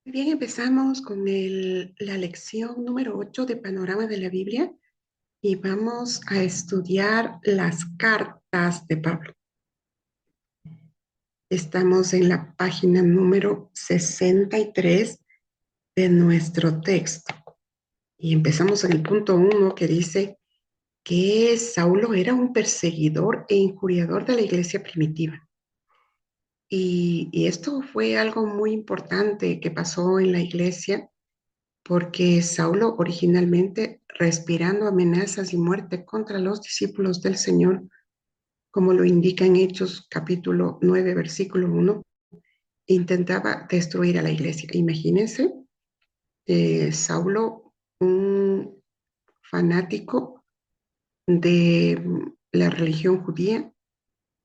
Bien, empezamos con la lección número 8 de Panorama de la Biblia y vamos a estudiar las cartas de Pablo. Estamos en la página número 63 de nuestro texto y empezamos en el punto 1 que dice que Saulo era un perseguidor e injuriador de la iglesia primitiva. Y esto fue algo muy importante que pasó en la iglesia porque Saulo originalmente, respirando amenazas y muerte contra los discípulos del Señor, como lo indica en Hechos capítulo 9, versículo 1, intentaba destruir a la iglesia. Imagínense, Saulo, un fanático de la religión judía,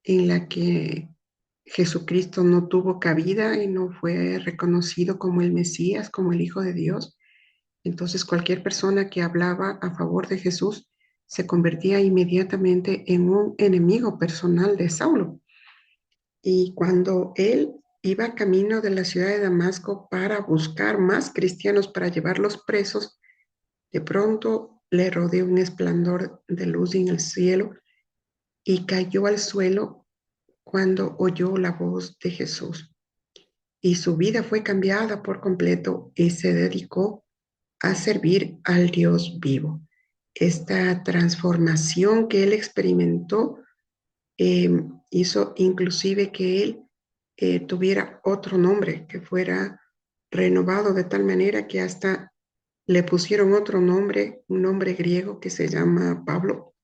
en la que Jesucristo no tuvo cabida y no fue reconocido como el Mesías, como el Hijo de Dios. Entonces, cualquier persona que hablaba a favor de Jesús se convertía inmediatamente en un enemigo personal de Saulo. Y cuando él iba camino de la ciudad de Damasco para buscar más cristianos para llevarlos presos, de pronto le rodeó un esplendor de luz en el cielo y cayó al suelo cuando oyó la voz de Jesús. Y su vida fue cambiada por completo y se dedicó a servir al Dios vivo. Esta transformación que él experimentó eh, hizo inclusive que él tuviera otro nombre, que fuera renovado de tal manera que hasta le pusieron otro nombre, un nombre griego que se llama Pablo,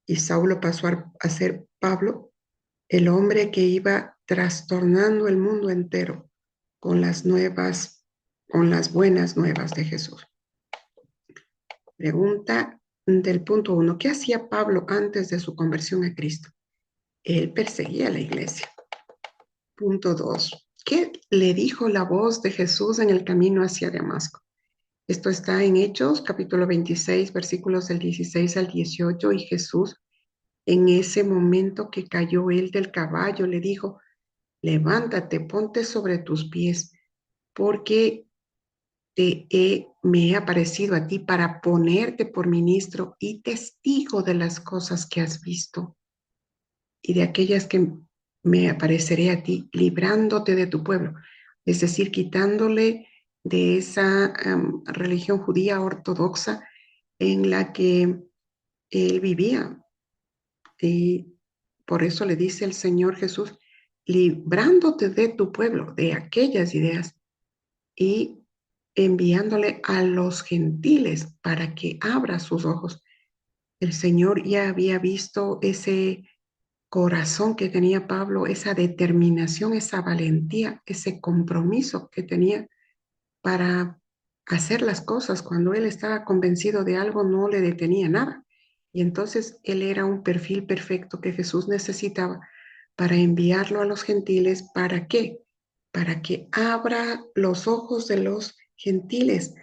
y Saulo pasó a ser Pablo, el hombre que iba trastornando el mundo entero con las nuevas, con las buenas nuevas de Jesús. Pregunta del punto 1. ¿Qué hacía Pablo antes de su conversión a Cristo? Él perseguía a la iglesia. Punto 2. ¿Qué le dijo la voz de Jesús en el camino hacia Damasco? Esto está en Hechos, capítulo 26, versículos del 16 al 18, y Jesús, en ese momento que cayó él del caballo, le dijo, levántate, ponte sobre tus pies, porque me he aparecido a ti para ponerte por ministro y testigo de las cosas que has visto y de aquellas que me apareceré a ti, librándote de tu pueblo. Es decir, quitándole de esa religión judía ortodoxa en la que él vivía. Y por eso le dice el Señor Jesús, librándote de tu pueblo, de aquellas ideas y enviándole a los gentiles para que abra sus ojos. El Señor ya había visto ese corazón que tenía Pablo, esa determinación, esa valentía, ese compromiso que tenía para hacer las cosas. Cuando él estaba convencido de algo, no le detenía nada. Y entonces él era un perfil perfecto que Jesús necesitaba para enviarlo a los gentiles. ¿Para qué? Para que abra los ojos de los gentiles,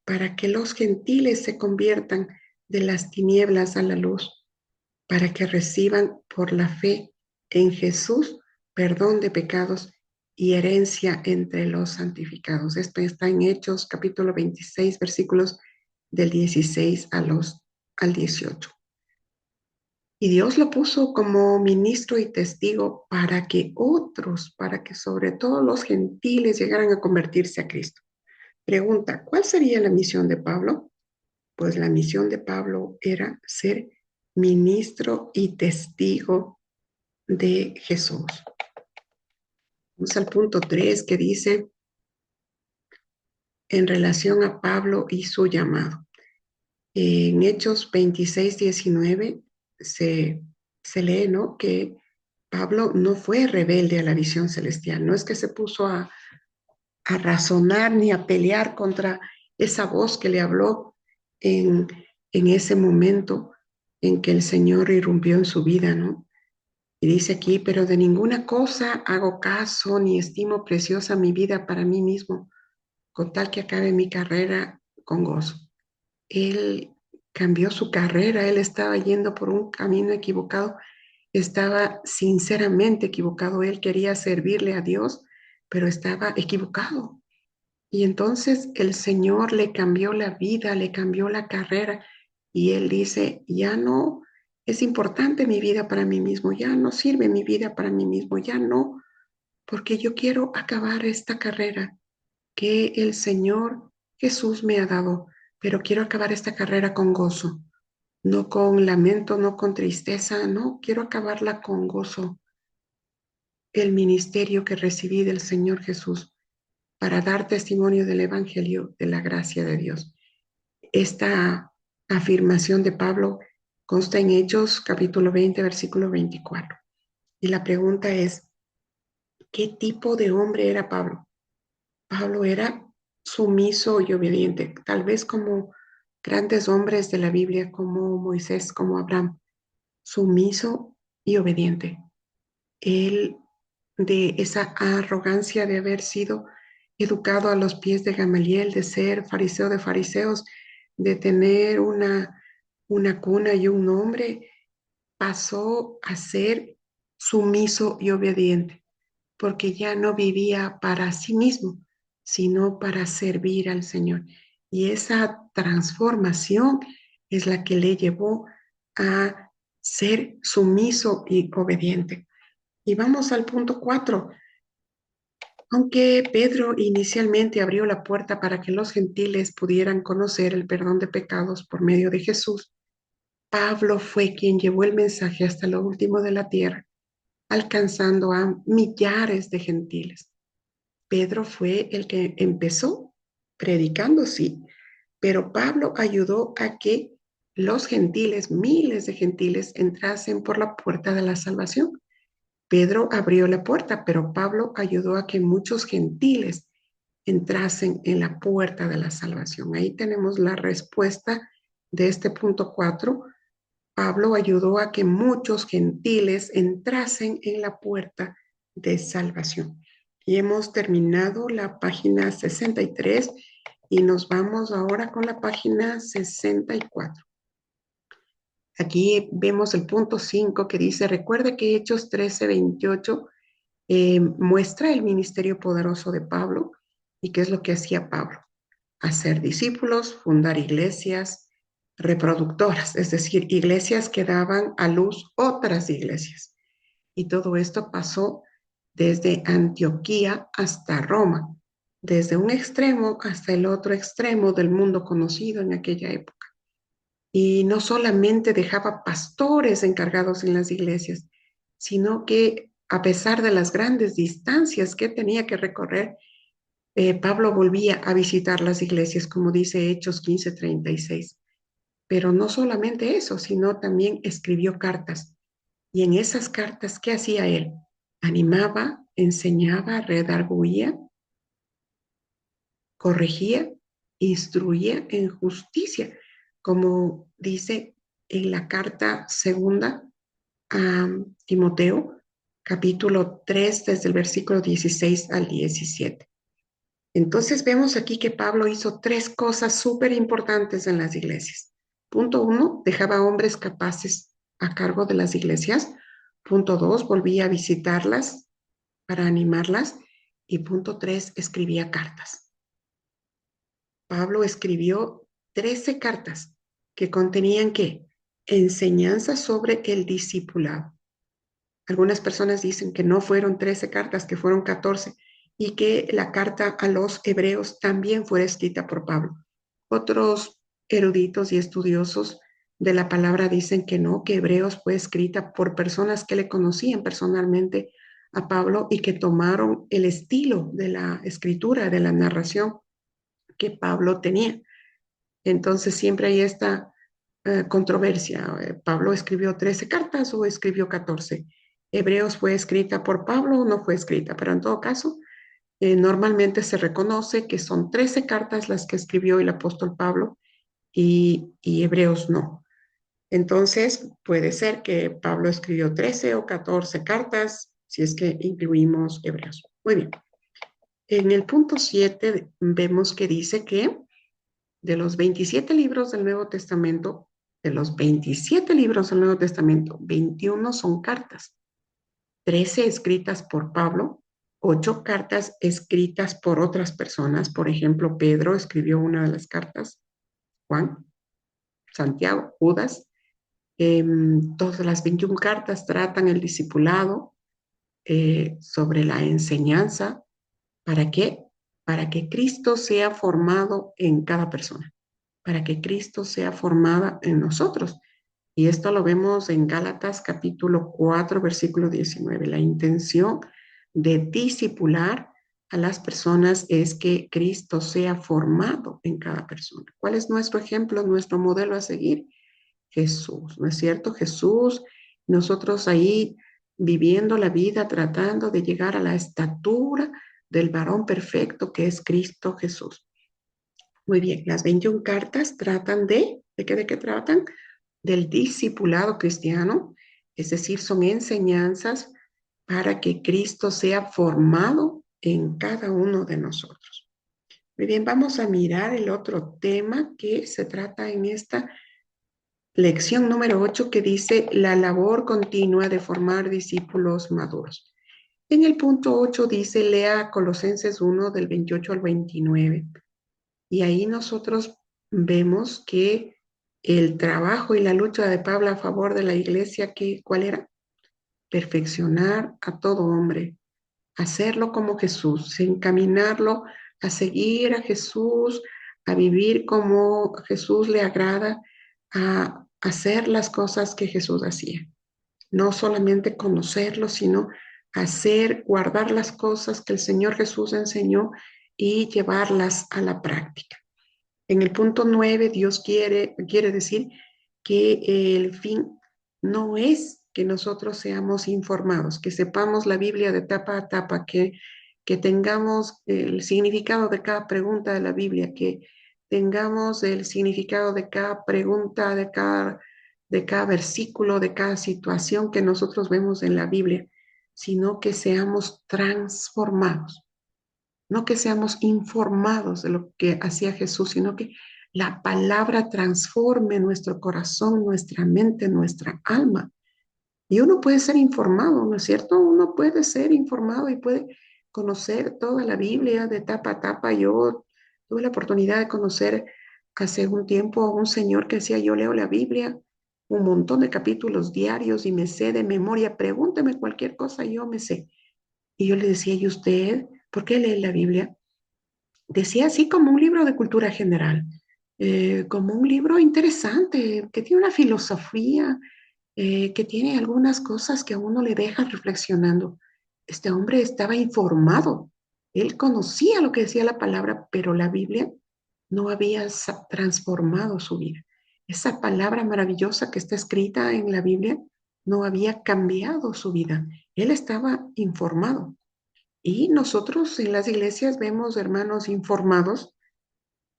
para que los gentiles se conviertan de las tinieblas a la luz, para que reciban por la fe en Jesús perdón de pecados y herencia entre los santificados. Esto está en Hechos capítulo 26, versículos del 16 al 18. Y Dios lo puso como ministro y testigo para que otros, para que sobre todo los gentiles llegaran a convertirse a Cristo. Pregunta, ¿cuál sería la misión de Pablo? Pues la misión de Pablo era ser ministro y testigo de Jesús. Vamos al punto 3 que dice en relación a Pablo y su llamado. En Hechos 26, 19 se lee, ¿no?, que Pablo no fue rebelde a la visión celestial, no es que se puso a razonar ni a pelear contra esa voz que le habló en, en ese momento en que el Señor irrumpió en su vida, ¿no? Y dice aquí, pero de ninguna cosa hago caso ni estimo preciosa mi vida para mí mismo, con tal que acabe mi carrera con gozo. Él cambió su carrera, él estaba yendo por un camino equivocado, estaba sinceramente equivocado, él quería servirle a Dios, pero estaba equivocado. Y entonces el Señor le cambió la vida, le cambió la carrera y él dice, ya no es importante mi vida para mí mismo, ya no sirve mi vida para mí mismo, ya no, porque yo quiero acabar esta carrera que el Señor Jesús me ha dado, pero quiero acabar esta carrera con gozo, no con lamento, no con tristeza, no, quiero acabarla con gozo, el ministerio que recibí del Señor Jesús para dar testimonio del Evangelio de la gracia de Dios. Esta afirmación de Pablo consta en Hechos capítulo 20, versículo 24. Y la pregunta es, ¿qué tipo de hombre era Pablo? Pablo era sumiso y obediente, tal vez como grandes hombres de la Biblia, como Moisés, como Abraham, sumiso y obediente. Él, de esa arrogancia de haber sido educado a los pies de Gamaliel, de ser fariseo de fariseos, de tener una cuna y un nombre, pasó a ser sumiso y obediente, porque ya no vivía para sí mismo, sino para servir al Señor. Y esa transformación es la que le llevó a ser sumiso y obediente. Y vamos al punto 4. Aunque Pedro inicialmente abrió la puerta para que los gentiles pudieran conocer el perdón de pecados por medio de Jesús, Pablo fue quien llevó el mensaje hasta lo último de la tierra, alcanzando a millares de gentiles. Pedro fue el que empezó predicando, sí, pero Pablo ayudó a que los gentiles, miles de gentiles, entrasen por la puerta de la salvación. Pedro abrió la puerta, pero Pablo ayudó a que muchos gentiles entrasen en la puerta de la salvación. Ahí tenemos la respuesta de este punto 4. Pablo ayudó a que muchos gentiles entrasen en la puerta de salvación. Y hemos terminado la página 63 y nos vamos ahora con la página 64. Aquí vemos el punto 5 que dice, recuerde que Hechos 13:28 muestra el ministerio poderoso de Pablo y qué es lo que hacía Pablo. Hacer discípulos, fundar iglesias reproductoras, es decir, iglesias que daban a luz otras iglesias. Y todo esto pasó desde Antioquía hasta Roma, desde un extremo hasta el otro extremo del mundo conocido en aquella época. Y no solamente dejaba pastores encargados en las iglesias, sino que a pesar de las grandes distancias que tenía que recorrer, Pablo volvía a visitar las iglesias, como dice Hechos 15:36. Pero no solamente eso, sino también escribió cartas. Y en esas cartas, ¿qué hacía él? Animaba, enseñaba, redarguía, corregía, instruía en justicia, como dice en la carta segunda a Timoteo, capítulo 3, desde el versículo 16 al 17. Entonces vemos aquí que Pablo hizo tres cosas súper importantes en las iglesias. Punto 1, dejaba hombres capaces a cargo de las iglesias. Punto 2, volvía a visitarlas para animarlas. Y punto 3, escribía cartas. Pablo escribió 13 cartas que contenían ¿qué? Enseñanzas sobre el discipulado. Algunas personas dicen que no fueron 13 cartas, que fueron 14 y que la carta a los hebreos también fue escrita por Pablo. Otros eruditos y estudiosos de la palabra dicen que no, que Hebreos fue escrita por personas que le conocían personalmente a Pablo y que tomaron el estilo de la escritura, de la narración que Pablo tenía. Entonces siempre hay esta controversia. ¿Pablo escribió 13 cartas o escribió 14? ¿Hebreos fue escrita por Pablo o no fue escrita? Pero en todo caso, normalmente se reconoce que son 13 cartas las que escribió el apóstol Pablo y Hebreos no. Entonces, puede ser que Pablo escribió 13 o 14 cartas, si es que incluimos Hebreos. Muy bien. En el punto 7 vemos que dice que de los 27 libros del Nuevo Testamento, de los 27 libros del Nuevo Testamento, 21 son cartas, 13 escritas por Pablo 8 cartas escritas por otras personas. Por ejemplo, Pedro escribió una de las cartas, Juan, Santiago, Judas. Todas las 21 cartas tratan el discipulado, sobre la enseñanza. ¿Para qué? Para que Cristo sea formado en cada persona, para que Cristo sea formada en nosotros. Y esto lo vemos en Gálatas capítulo 4, versículo 19. La intención de discipular a las personas es que Cristo sea formado en cada persona. ¿Cuál es nuestro ejemplo, nuestro modelo a seguir? Jesús, ¿no es cierto? Jesús, nosotros ahí viviendo la vida, tratando de llegar a la estatura del varón perfecto que es Cristo Jesús. Muy bien, las 21 cartas tratan ¿de qué tratan? Del discipulado cristiano, es decir, son enseñanzas para que Cristo sea formado en cada uno de nosotros. Muy bien, vamos a mirar el otro tema que se trata en esta lección número 8 que dice la labor continua de formar discípulos maduros. En el punto 8 dice, lea Colosenses 1 del 28 al 29. Y ahí nosotros vemos que el trabajo y la lucha de Pablo a favor de la iglesia, ¿cuál era? Perfeccionar a todo hombre, hacerlo como Jesús, encaminarlo a seguir a Jesús, a vivir como Jesús le agrada, a hacer las cosas que Jesús hacía. No solamente conocerlo, sino hacer, guardar las cosas que el Señor Jesús enseñó y llevarlas a la práctica. En el punto 9, Dios quiere decir que el fin no es que nosotros seamos informados, que sepamos la Biblia de tapa a tapa, que tengamos el significado de cada pregunta de la Biblia, que tengamos el significado de cada pregunta, de cada versículo, de cada situación que nosotros vemos en la Biblia, sino que seamos transformados. No que seamos informados de lo que hacía Jesús, sino que la palabra transforme nuestro corazón, nuestra mente, nuestra alma. Y uno puede ser informado, ¿no es cierto? Uno puede ser informado y puede conocer toda la Biblia de tapa a tapa. Yo tuve la oportunidad de conocer hace un tiempo a un señor que decía, yo leo la Biblia, un montón de capítulos diarios y me sé de memoria, pregúnteme cualquier cosa, yo me sé. Y yo le decía, ¿y usted por qué lee la Biblia? Decía así como un libro de cultura general, como un libro interesante, que tiene una filosofía, que tiene algunas cosas que a uno le dejan reflexionando. Este hombre estaba informado, él conocía lo que decía la palabra, pero la Biblia no había transformado su vida. Esa palabra maravillosa que está escrita en la Biblia no había cambiado su vida. Él estaba informado. Y nosotros en las iglesias vemos hermanos informados,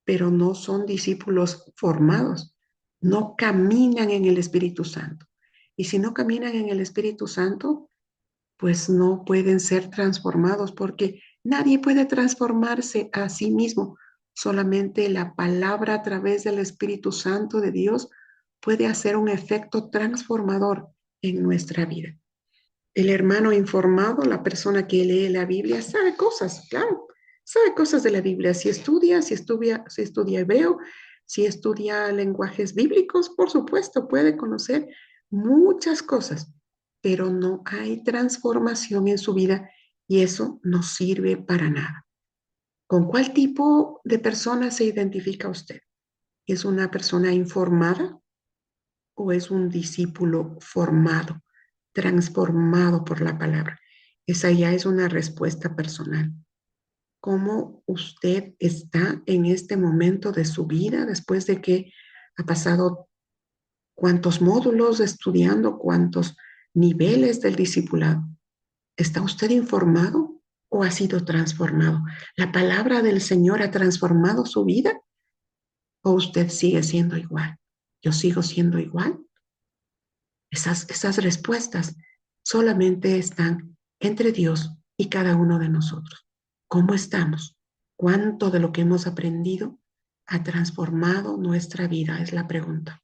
pero no son discípulos formados. No caminan en el Espíritu Santo. Y si no caminan en el Espíritu Santo, pues no pueden ser transformados porque nadie puede transformarse a sí mismo. Solamente la palabra a través del Espíritu Santo de Dios puede hacer un efecto transformador en nuestra vida. El hermano informado, la persona que lee la Biblia, sabe cosas, claro, sabe cosas de la Biblia. Si estudia hebreo, si estudia lenguajes bíblicos, por supuesto, puede conocer muchas cosas, pero no hay transformación en su vida y eso no sirve para nada. ¿Con cuál tipo de persona se identifica usted? ¿Es una persona informada o es un discípulo formado, transformado por la palabra? Esa ya es una respuesta personal. ¿Cómo usted está en este momento de su vida después de que ha pasado cuántos módulos estudiando, cuántos niveles del discipulado? ¿Está usted informado o ha sido transformado? ¿La palabra del Señor ha transformado su vida o usted sigue siendo igual? ¿Yo sigo siendo igual? Esas respuestas solamente están entre Dios y cada uno de nosotros. ¿Cómo estamos? ¿Cuánto de lo que hemos aprendido ha transformado nuestra vida? Es la pregunta.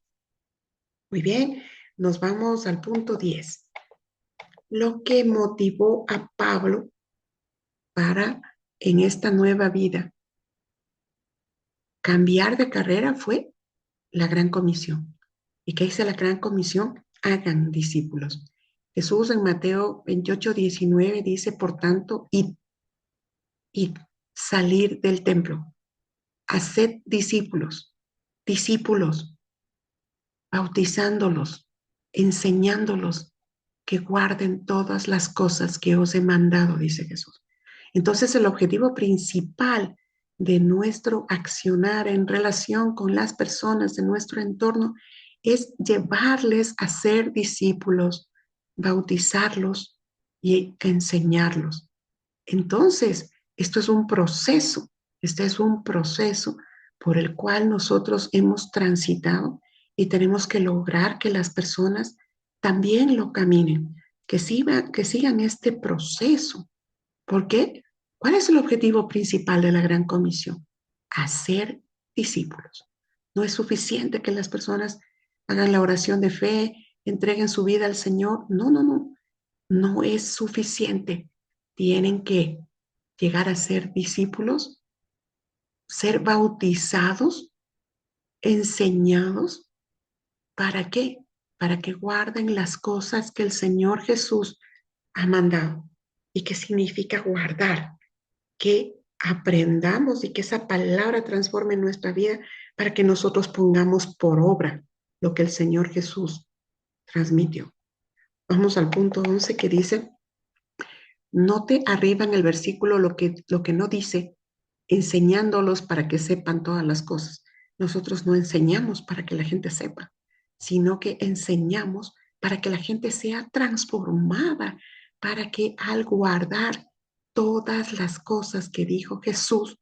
Muy bien, nos vamos al punto 10. Lo que motivó a Pablo para en esta nueva vida cambiar de carrera fue la gran comisión. ¿Y qué dice la gran comisión? Hagan discípulos. Jesús en Mateo 28:19 dice, por tanto, id, salir del templo, haced discípulos, discípulos, bautizándolos, enseñándolos que guarden todas las cosas que os he mandado, dice Jesús. Entonces, el objetivo principal de nuestro accionar en relación con las personas de nuestro entorno es llevarles a ser discípulos, bautizarlos y enseñarlos. Entonces, esto es un proceso, este es un proceso por el cual nosotros hemos transitado y tenemos que lograr que las personas también lo caminen, que sigan este proceso. ¿Por qué? ¿Cuál es el objetivo principal de la Gran Comisión? Hacer discípulos. No es suficiente que las personas hagan la oración de fe, entreguen su vida al Señor. No, no, no. No es suficiente. Tienen que llegar a ser discípulos, ser bautizados, enseñados. ¿Para qué? Para que guarden las cosas que el Señor Jesús ha mandado. ¿Y qué significa guardar? Que aprendamos y que esa palabra transforme nuestra vida para que nosotros pongamos por obra lo que el Señor Jesús transmitió. Vamos al punto 11 que dice, note arriba en el versículo lo que no dice, enseñándolos para que sepan todas las cosas. Nosotros no enseñamos para que la gente sepa, sino que enseñamos para que la gente sea transformada, para que al guardar todas las cosas que dijo Jesús,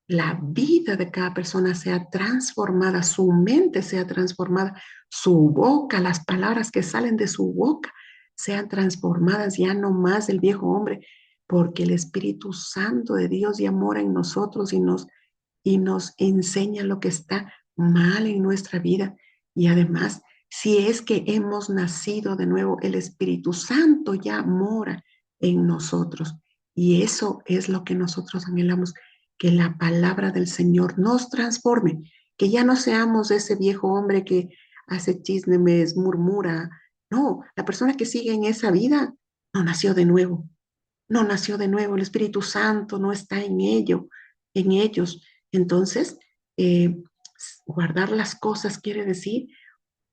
la vida de cada persona sea transformada, su mente sea transformada, su boca, las palabras que salen de su boca sean transformadas, ya no más el viejo hombre, porque el Espíritu Santo de Dios ya mora en nosotros y nos enseña lo que está mal en nuestra vida. Y además, si es que hemos nacido de nuevo, el Espíritu Santo ya mora en nosotros. Y eso es lo que nosotros anhelamos, que la palabra del Señor nos transforme, que ya no seamos ese viejo hombre que hace chismes, murmura. No, la persona que sigue en esa vida no nació de nuevo, no nació de nuevo, el Espíritu Santo no está en ellos. Entonces, eh, guardar las cosas quiere decir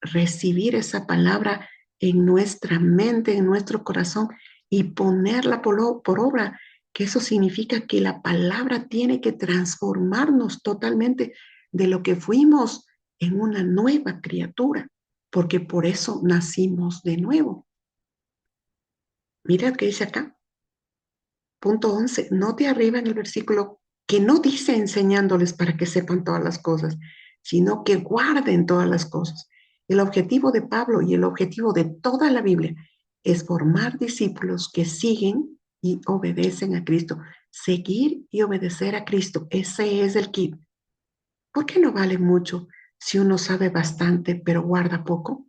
recibir esa palabra en nuestra mente, en nuestro corazón y ponerla por obra, que eso significa que la palabra tiene que transformarnos totalmente de lo que fuimos en una nueva criatura, porque por eso nacimos de nuevo. Mira lo que dice acá, punto 11, note arriba en el versículo que no dice enseñándoles para que sepan todas las cosas, sino que guarden todas las cosas. El objetivo de Pablo y el objetivo de toda la Biblia es formar discípulos que siguen y obedecen a Cristo. Seguir y obedecer a Cristo, ese es el kit. ¿Por qué no vale mucho si uno sabe bastante pero guarda poco?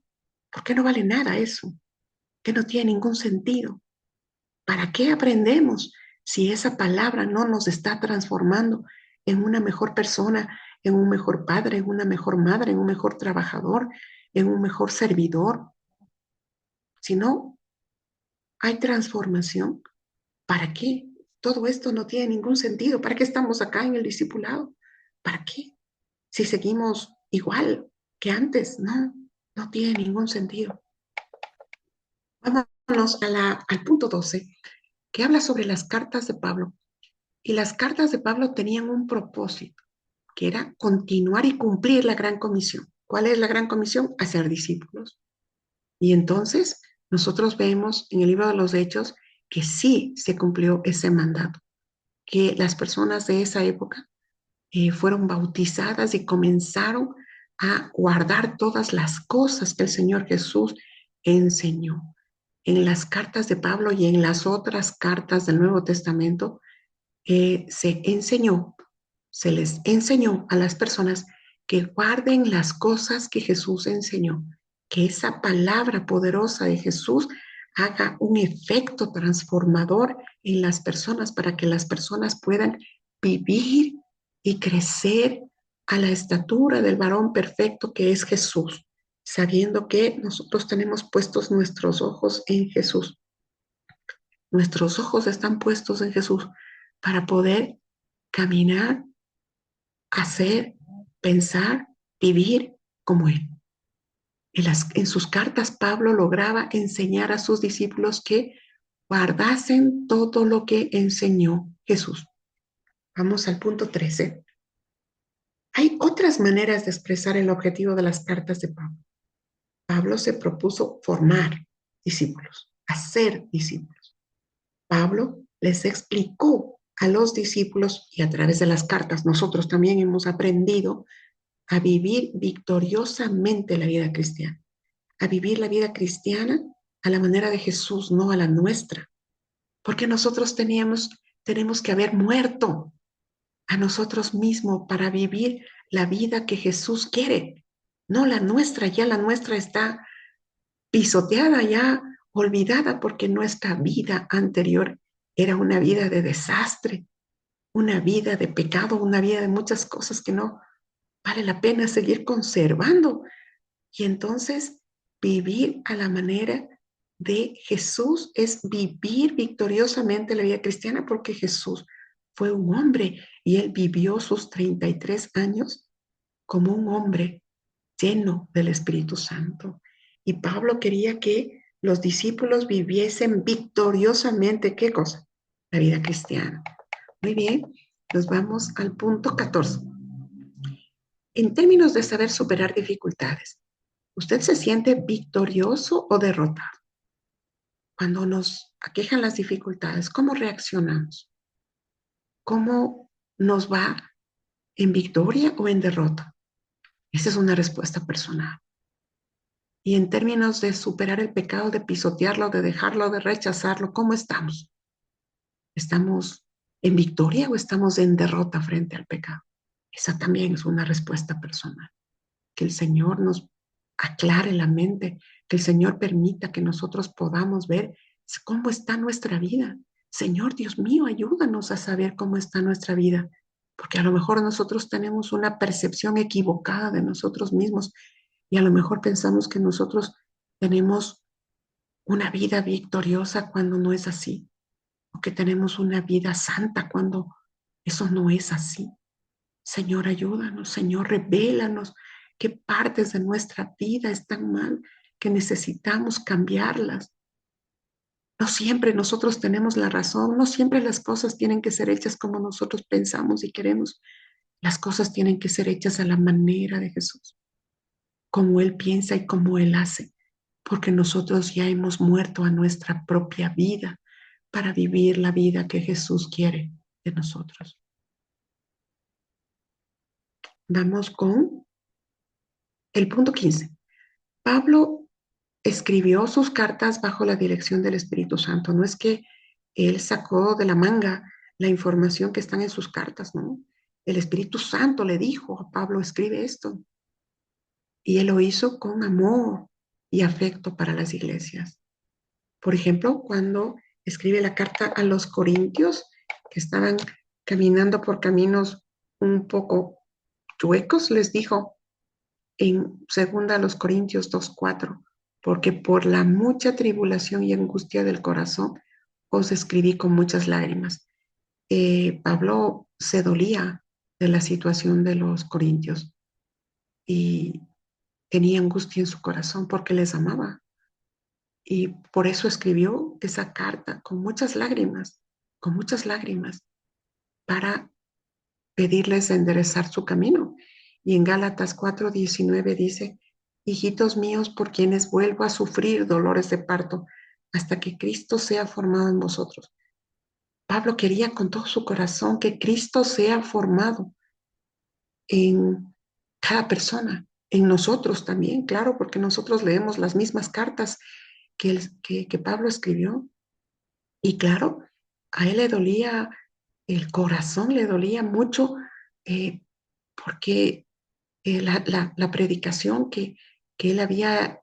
¿Por qué no vale nada eso? Que no tiene ningún sentido. ¿Para qué aprendemos si esa palabra no nos está transformando en una mejor persona, en un mejor padre, en una mejor madre, en un mejor trabajador, en un mejor servidor? Si no hay transformación, ¿para qué? Todo esto no tiene ningún sentido. ¿Para qué estamos acá en el discipulado? ¿Para qué? Si seguimos igual que antes, no, no tiene ningún sentido. Vámonos al punto 12, que habla sobre las cartas de Pablo. Y las cartas de Pablo tenían un propósito, que era continuar y cumplir la gran comisión. ¿Cuál es la gran comisión? Hacer discípulos. Y entonces nosotros vemos en el libro de los Hechos que sí se cumplió ese mandato, que las personas de esa época fueron bautizadas y comenzaron a guardar todas las cosas que el Señor Jesús enseñó. En las cartas de Pablo y en las otras cartas del Nuevo Testamento, se les enseñó a las personas que guarden las cosas que Jesús enseñó, que esa palabra poderosa de Jesús haga un efecto transformador en las personas para que las personas puedan vivir y crecer a la estatura del varón perfecto que es Jesús, sabiendo que nosotros tenemos puestos nuestros ojos en Jesús. Nuestros ojos están puestos en Jesús para poder caminar, hacer, pensar, vivir como Él. En sus cartas, Pablo lograba enseñar a sus discípulos que guardasen todo lo que enseñó Jesús. Vamos al punto 13. Hay otras maneras de expresar el objetivo de las cartas de Pablo. Pablo se propuso formar discípulos, hacer discípulos. Pablo les explicó a los discípulos y a través de las cartas nosotros también hemos aprendido a vivir victoriosamente la vida cristiana, a vivir la vida cristiana a la manera de Jesús, no a la nuestra, porque nosotros tenemos que haber muerto a nosotros mismos para vivir la vida que Jesús quiere, no la nuestra. Ya la nuestra está pisoteada, ya olvidada, porque nuestra vida anterior era una vida de desastre, una vida de pecado, una vida de muchas cosas que no vale la pena seguir conservando. Y entonces vivir a la manera de Jesús es vivir victoriosamente la vida cristiana, porque Jesús fue un hombre y él vivió sus 33 años como un hombre lleno del Espíritu Santo. Y Pablo quería que los discípulos viviesen victoriosamente, ¿qué cosa? La vida cristiana. Muy bien, nos vamos al punto 14. En términos de saber superar dificultades, ¿usted se siente victorioso o derrotado? Cuando nos aquejan las dificultades, ¿cómo reaccionamos? ¿Cómo nos va, en victoria o en derrota? Esa es una respuesta personal. Y en términos de superar el pecado, de pisotearlo, de dejarlo, de rechazarlo, ¿cómo estamos? ¿Estamos en victoria o estamos en derrota frente al pecado? Esa también es una respuesta personal. Que el Señor nos aclare la mente, que el Señor permita que nosotros podamos ver cómo está nuestra vida. Señor, Dios mío, ayúdanos a saber cómo está nuestra vida, porque a lo mejor nosotros tenemos una percepción equivocada de nosotros mismos y a lo mejor pensamos que nosotros tenemos una vida victoriosa cuando no es así, o que tenemos una vida santa cuando eso no es así. Señor, ayúdanos, Señor, revélanos qué partes de nuestra vida están mal, que necesitamos cambiarlas. No siempre nosotros tenemos la razón, no siempre las cosas tienen que ser hechas como nosotros pensamos y queremos. Las cosas tienen que ser hechas a la manera de Jesús, como Él piensa y como Él hace, porque nosotros ya hemos muerto a nuestra propia vida para vivir la vida que Jesús quiere de nosotros. Vamos con el punto 15. Pablo escribió sus cartas bajo la dirección del Espíritu Santo. No es que él sacó de la manga la información que están en sus cartas, ¿no? El Espíritu Santo le dijo a Pablo, escribe esto. Y él lo hizo con amor y afecto para las iglesias. Por ejemplo, cuando escribe la carta a los corintios, que estaban caminando por caminos un poco chuecos, les dijo, en segunda a los Corintios 2:4, porque por la mucha tribulación y angustia del corazón os escribí con muchas lágrimas. Pablo se dolía de la situación de los corintios y tenía angustia en su corazón porque les amaba. Y por eso escribió esa carta con muchas lágrimas, para pedirles enderezar su camino. Y en Gálatas 4:19 dice, hijitos míos, por quienes vuelvo a sufrir dolores de parto, hasta que Cristo sea formado en vosotros. Pablo quería con todo su corazón que Cristo sea formado en cada persona, en nosotros también, claro, porque nosotros leemos las mismas cartas que Pablo escribió. Y claro, a él le dolía, el corazón le dolía mucho, eh, porque la predicación que él había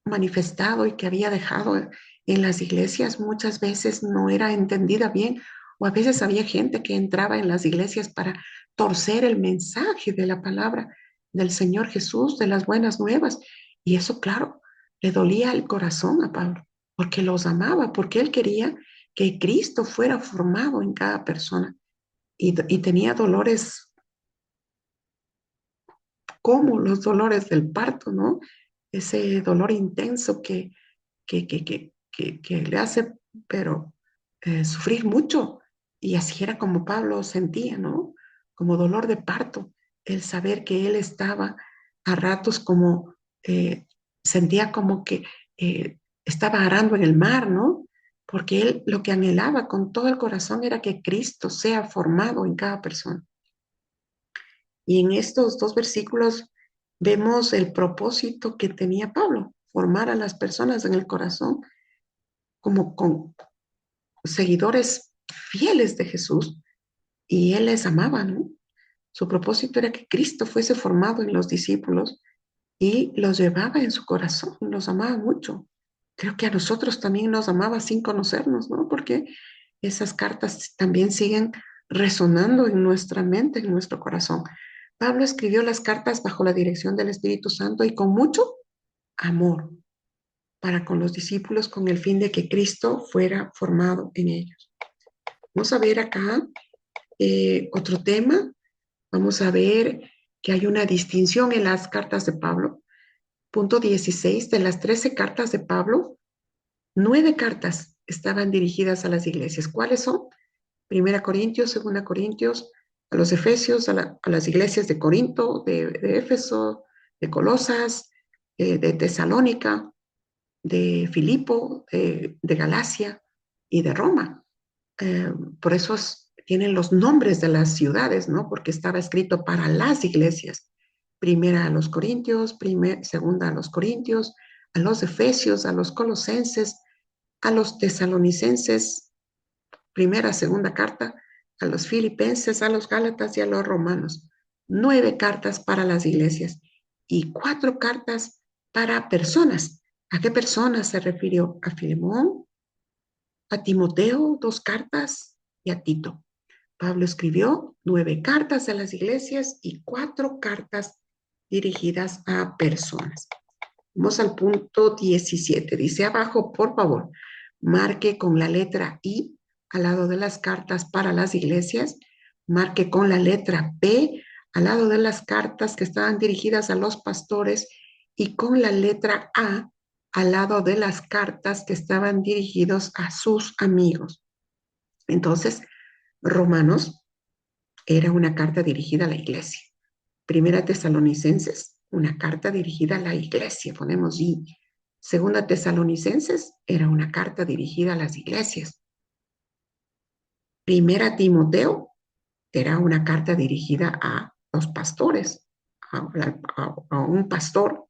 manifestado y que había dejado en las iglesias muchas veces no era entendida bien, o a veces había gente que entraba en las iglesias para torcer el mensaje de la palabra del Señor Jesús, de las buenas nuevas. Y eso, claro, le dolía el corazón a Pablo, porque los amaba, porque él quería que Cristo fuera formado en cada persona. Y tenía dolores como los dolores del parto, ¿no? Ese dolor intenso que le hace, pero sufrir mucho. Y así era como Pablo sentía, ¿no? Como dolor de parto, el saber que él estaba a ratos como, sentía como que estaba arando en el mar, ¿no? Porque él lo que anhelaba con todo el corazón era que Cristo sea formado en cada persona. Y en estos dos versículos vemos el propósito que tenía Pablo, formar a las personas en el corazón como con seguidores fieles de Jesús, y él les amaba, ¿no? Su propósito era que Cristo fuese formado en los discípulos y los llevaba en su corazón, los amaba mucho. Creo que a nosotros también nos amaba sin conocernos, ¿no? Porque esas cartas también siguen resonando en nuestra mente, en nuestro corazón. Pablo escribió las cartas bajo la dirección del Espíritu Santo y con mucho amor para con los discípulos, con el fin de que Cristo fuera formado en ellos. Vamos a ver acá otro tema. Vamos a ver que hay una distinción en las cartas de Pablo. Punto 16, de las 13 cartas de Pablo, 9 cartas estaban dirigidas a las iglesias. ¿Cuáles son? Primera Corintios, Segunda Corintios, a los Efesios, a las iglesias de Corinto, de Éfeso, de Colosas, de Tesalónica, de Filipo, de Galacia y de Roma. Eh, por eso tienen los nombres de las ciudades, ¿no? Porque estaba escrito para las iglesias. Primera a los Corintios, segunda a los Corintios, a los Efesios, a los Colosenses, a los Tesalonicenses, primera, segunda carta, a los Filipenses, a los Gálatas y a los Romanos. 9 cartas para las iglesias y 4 cartas para personas. ¿A qué personas se refirió? A Filemón, a Timoteo, 2 cartas, y a Tito. Pablo escribió 9 cartas a las iglesias y 4 cartas dirigidas a personas. Vamos al punto 17. Dice abajo, por favor, marque con la letra I al lado de las cartas para las iglesias, marque con la letra P al lado de las cartas que estaban dirigidas a los pastores y con la letra A al lado de las cartas que estaban dirigidos a sus amigos. Entonces, Romanos era una carta dirigida a la iglesia. Primera Tesalonicenses, una carta dirigida a la iglesia, ponemos I. Segunda Tesalonicenses era una carta dirigida a las iglesias. Primera Timoteo era una carta dirigida a los pastores, a un pastor,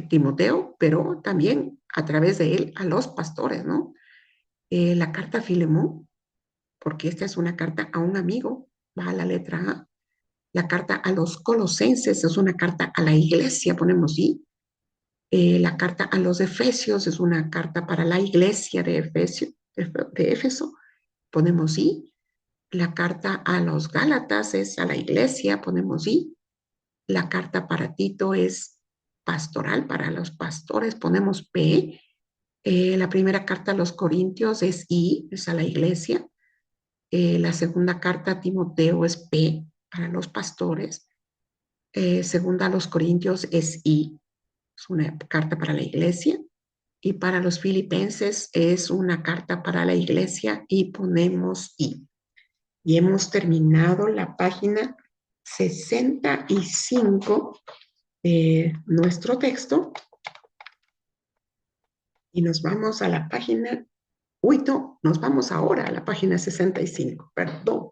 Timoteo, pero también a través de él a los pastores, ¿no? La carta a Filemón, porque esta es una carta a un amigo, va a la letra A. La carta a los Colosenses es una carta a la iglesia, ponemos I. La carta a los Efesios es una carta para la iglesia de Éfeso, ponemos I. La carta a los Gálatas es a la iglesia, ponemos I. La carta para Tito es pastoral, para los pastores, ponemos P. La primera carta a los Corintios es I, es a la iglesia. La segunda carta a Timoteo es P, para los pastores. Segunda a los Corintios es I, es una carta para la iglesia. Y para los filipenses es una carta para la iglesia y ponemos I. Y hemos terminado la página 65 de nuestro texto y nos vamos a la página, uy, no, nos vamos ahora a la página 65, perdón,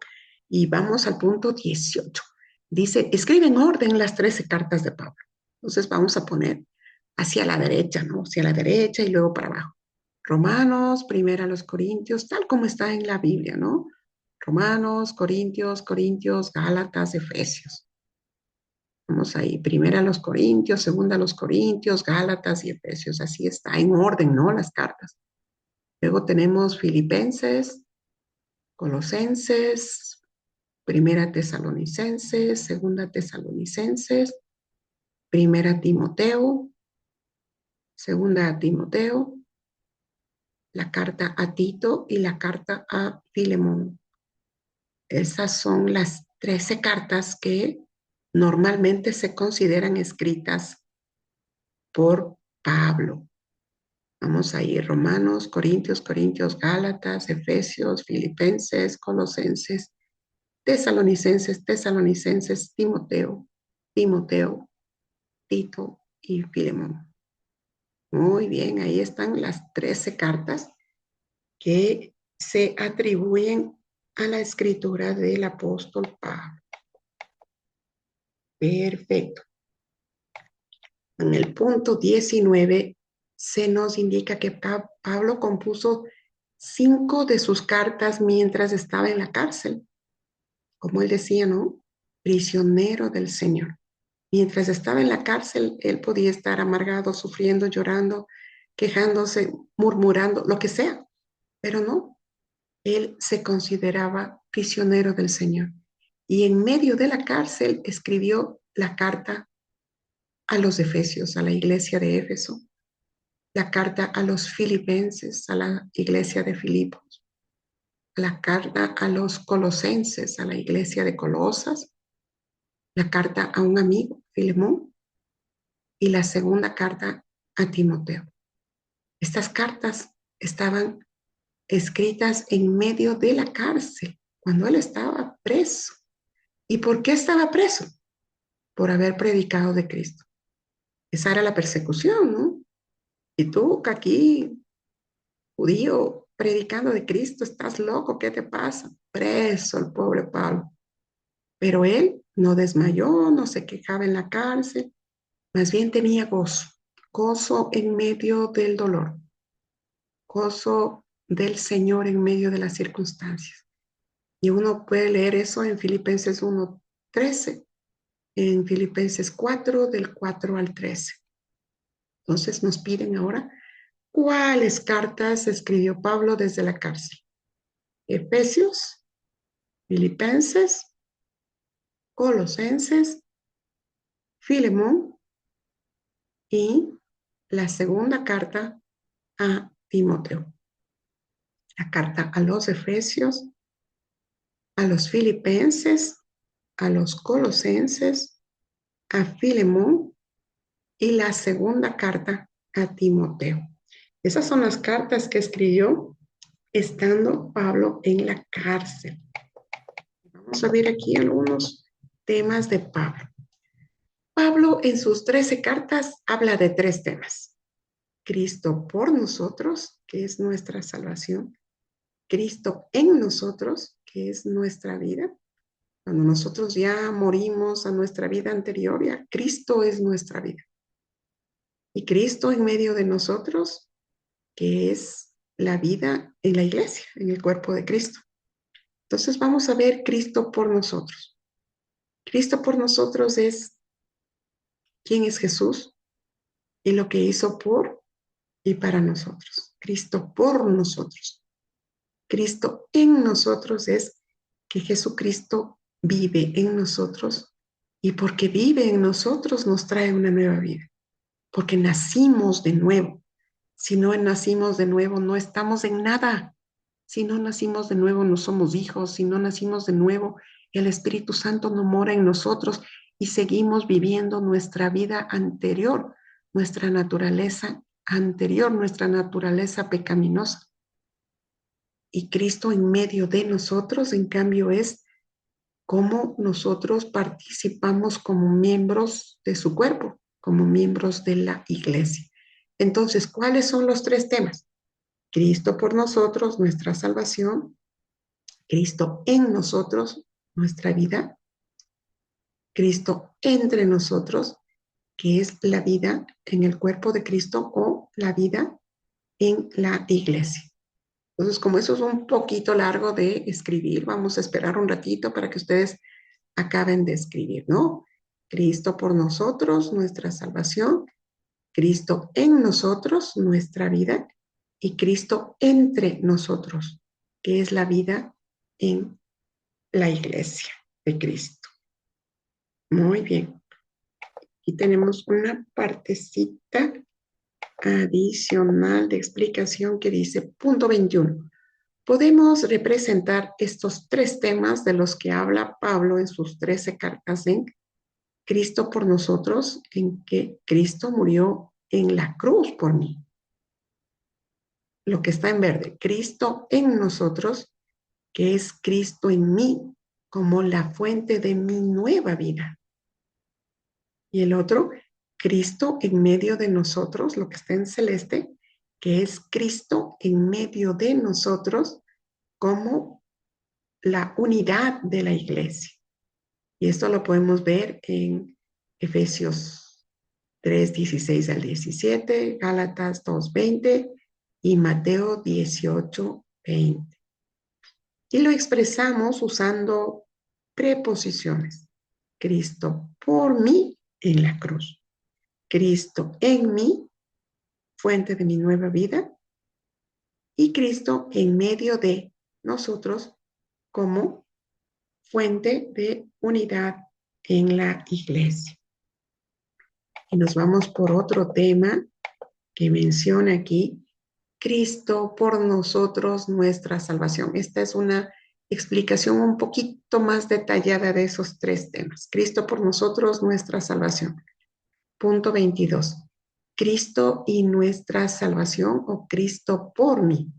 y vamos al punto 18. Dice, escribe en orden las 13 cartas de Pablo. Entonces vamos a poner hacia la derecha, ¿no? Hacia la derecha y luego para abajo. Romanos, primera a los Corintios, tal como está en la Biblia, ¿no? Romanos, Corintios, Gálatas, Efesios. Vamos ahí, primera a los Corintios, segunda a los Corintios, Gálatas y Efesios. Así está, en orden, ¿no? Las cartas. Luego tenemos Filipenses, Colosenses, primera Tesalonicenses, segunda Tesalonicenses, primera Timoteo, segunda a Timoteo, la carta a Tito y la carta a Filemón. Esas son las 13 cartas que normalmente se consideran escritas por Pablo. Vamos ahí, Romanos, Corintios, Gálatas, Efesios, Filipenses, Colosenses, Tesalonicenses, Timoteo, Tito y Filemón. Muy bien, ahí están las 13 cartas que se atribuyen a la escritura del apóstol Pablo. Perfecto. En el punto 19 se nos indica que Pablo compuso 5 de sus cartas mientras estaba en la cárcel. Como él decía, ¿no? Prisionero del Señor. Mientras estaba en la cárcel, él podía estar amargado, sufriendo, llorando, quejándose, murmurando, lo que sea, pero no, él se consideraba prisionero del Señor. Y en medio de la cárcel escribió la carta a los Efesios, a la iglesia de Éfeso, la carta a los Filipenses, a la iglesia de Filipos, la carta a los Colosenses, a la iglesia de Colosas, la carta a un amigo, Filemón, y la segunda carta a Timoteo. Estas cartas estaban escritas en medio de la cárcel, cuando él estaba preso. ¿Y por qué estaba preso? Por haber predicado de Cristo. Esa era la persecución, ¿no? Y tú, que aquí, judío, predicando de Cristo, estás loco, ¿qué te pasa? Preso el pobre Pablo. Pero él no desmayó, no se quejaba en la cárcel, más bien tenía gozo, gozo en medio del dolor, gozo del Señor en medio de las circunstancias. Y uno puede leer eso en Filipenses 1:13, en Filipenses 4, del 4 al 13. Entonces nos piden ahora cuáles cartas escribió Pablo desde la cárcel. Efesios, Filipenses, Colosenses, Filemón y la segunda carta a Timoteo. La carta a los Efesios, a los Filipenses, a los Colosenses, a Filemón y la segunda carta a Timoteo. Esas son las cartas que escribió estando Pablo en la cárcel. Vamos a ver aquí algunos temas de Pablo. Pablo en sus 13 cartas habla de 3 temas. Cristo por nosotros, que es nuestra salvación. Cristo en nosotros, que es nuestra vida. Cuando nosotros ya morimos a nuestra vida anterior, ya Cristo es nuestra vida. Y Cristo en medio de nosotros, que es la vida en la iglesia, en el cuerpo de Cristo. Entonces vamos a ver Cristo por nosotros. Cristo por nosotros es quién es Jesús y lo que hizo por y para nosotros. Cristo por nosotros. Cristo en nosotros es que Jesucristo vive en nosotros y porque vive en nosotros nos trae una nueva vida. Porque nacimos de nuevo. Si no nacimos de nuevo, no estamos en nada. Si no nacimos de nuevo, no somos hijos. Si no nacimos de nuevo, el Espíritu Santo no mora en nosotros y seguimos viviendo nuestra vida anterior, nuestra naturaleza anterior, nuestra naturaleza pecaminosa. Y Cristo en medio de nosotros, en cambio, es cómo nosotros participamos como miembros de su cuerpo, como miembros de la iglesia. Entonces, ¿cuáles son los 3 temas? Cristo por nosotros, nuestra salvación. Cristo en nosotros, nuestra vida. Cristo entre nosotros, que es la vida en el cuerpo de Cristo o la vida en la iglesia. Entonces, como eso es un poquito largo de escribir, vamos a esperar un ratito para que ustedes acaben de escribir, ¿no? Cristo por nosotros, nuestra salvación, Cristo en nosotros, nuestra vida, y Cristo entre nosotros, que es la vida en la iglesia de Cristo. Muy bien. Y tenemos una partecita adicional de explicación que dice, punto 21. Podemos representar estos tres temas de los que habla Pablo en sus 13 cartas en Cristo por nosotros, en que Cristo murió en la cruz por mí. Lo que está en verde, Cristo en nosotros, que es Cristo en mí, como la fuente de mi nueva vida. Y el otro, Cristo en medio de nosotros, lo que está en celeste, que es Cristo en medio de nosotros como la unidad de la iglesia. Y esto lo podemos ver en Efesios 3, 16 al 17, Gálatas 2, 20 y Mateo 18, 20. Y lo expresamos usando preposiciones. Cristo por mí en la cruz. Cristo en mí, fuente de mi nueva vida. Y Cristo en medio de nosotros como fuente de unidad en la iglesia. Y nos vamos por otro tema que menciona aquí, Cristo por nosotros, nuestra salvación. Esta es una explicación un poquito más detallada de esos tres temas. Cristo por nosotros, nuestra salvación. Punto 22. Cristo y nuestra salvación o Cristo por mí,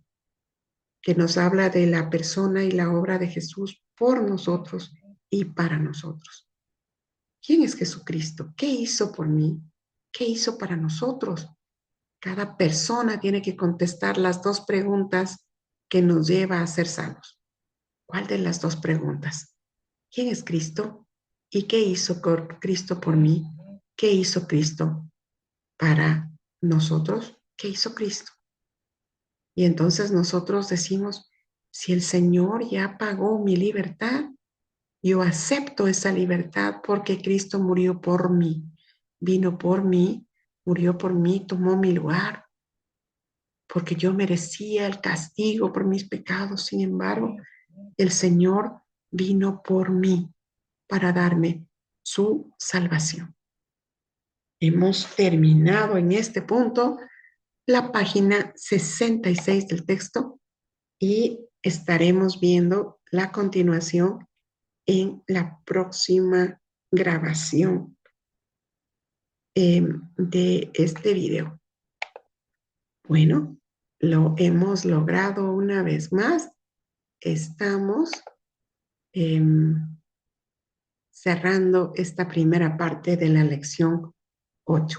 que nos habla de la persona y la obra de Jesús por nosotros y para nosotros. ¿Quién es Jesucristo? ¿Qué hizo por mí? ¿Qué hizo para nosotros? Cada persona tiene que contestar las dos preguntas que nos lleva a ser salvos. ¿Cuál de las dos preguntas? ¿Quién es Cristo? ¿Y qué hizo Cristo por mí? ¿Qué hizo Cristo para nosotros? ¿Qué hizo Cristo? Y entonces nosotros decimos, si el Señor ya pagó mi libertad, yo acepto esa libertad porque Cristo murió por mí, vino por mí, murió por mí, tomó mi lugar, porque yo merecía el castigo por mis pecados. Sin embargo, el Señor vino por mí para darme su salvación. Hemos terminado en este punto la página 66 del texto y estaremos viendo la continuación en la próxima grabación de este video. Bueno, lo hemos logrado una vez más. Estamos cerrando esta primera parte de la lección 8.